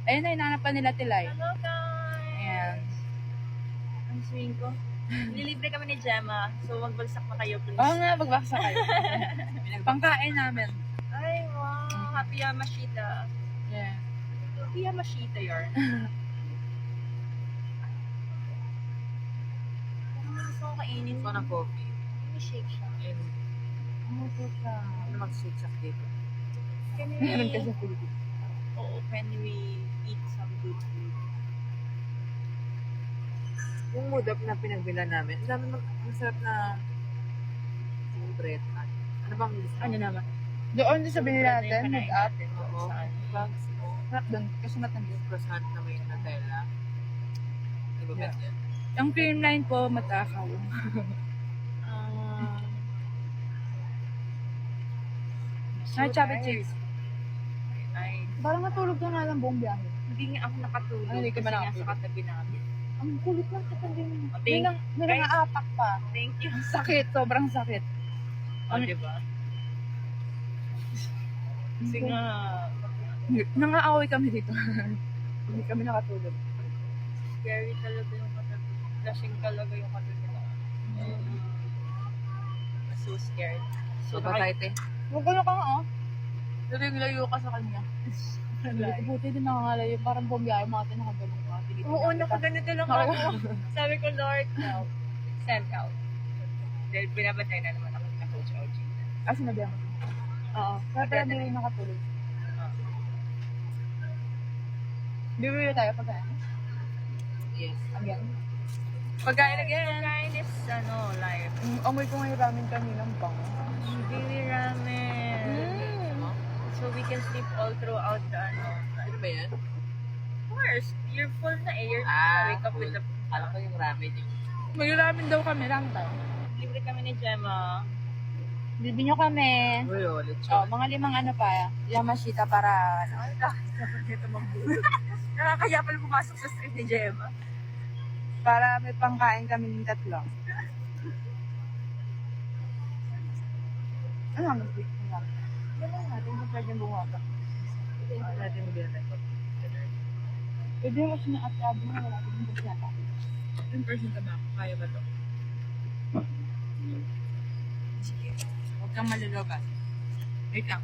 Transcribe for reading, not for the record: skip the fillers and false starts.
Ayun na, hinahanap pa nila Tilay. Hello guys! Ayan. Ang swing ko. Nilibre kami ni Gemma, so magbagsak na kayo please. Oo nga, magbaksa kayo. Pangkain namin. Ay wow! Happy Yamashita. Yeah. Happy Yamashita yarn. Parang gusto ko kainin. Gusto ko ng coffee. May shake siya. And Ano po siya? ano mag-shake sa dito? Can we... Meron ka sa Philippines. Oo, can we eat some good food? Yung mood up na pinagbila namin, ang dami masarap na bread. Ano bang gusto? Ano naman? Doon din sabihin Yung bread na natin, yung mood kinain up. natin. Oo. Saan? Bags mo. Sarap doon, kasi matanda. Yung croissant na may Nutella. Di ba bet yan? Ang cream line ko, matakaw. So Ay, chubby guys, cheese. Ay, Parang natulog ka nga lang buong biyahe. hindi nga ako nakatulog. Ay, hindi ka ba kasi nga nakatulog? sa katabi namin. Ang kulit lang sa tabi mo. Thank- May nang-aapak pa. Thank you. Ang sakit, sobrang sakit. Oh, diba? Kasi nga, Nang-aaway kami dito. Hindi kami nakatulog. scary talaga yung katabi. Flashing talaga yung katabi namin. So scared. So, ba tayo, te? Huwag ka nga, oh. Layo ka sa kanya. Buti din nakakalayo. Parang bumiyahe, mga tinakagalong ka. Oo, nakaganito lang ako. Sabi ko, Lord, help. Send help. Dahil binabantay na naman ako na Coach OG. Ah, sinabihan mo. Oo. Kaya pala hindi rin nakatulog. Bibili tayo pagkain. Yes. Again. Pagkain again. Pagkain is, live. Amoy ko nga yung ramen kaninang bango. Really ramen. So we can sleep all throughout the, Ano ba yan? Of course, you're full na eh. You're wake up with the... Alam ko yung ramen yung... May ramen daw kami, ramen tayo. Libre kami ni Gemma. Bibi nyo kami. Uy, ulit Oh, mga 5 ano pa. Yamashita para, Nakakaya pala pumasok sa street ni Gemma. para may pangkain kami ng 3. Ano ang mas big lang? Ganun natin kung pwede bumaba. natin magbilang tayo. Pwede mo siya na at-abo na wala din yung yata. 10% ka ba? Kaya ba to? Sige. Huwag kang malulobas. Wait lang.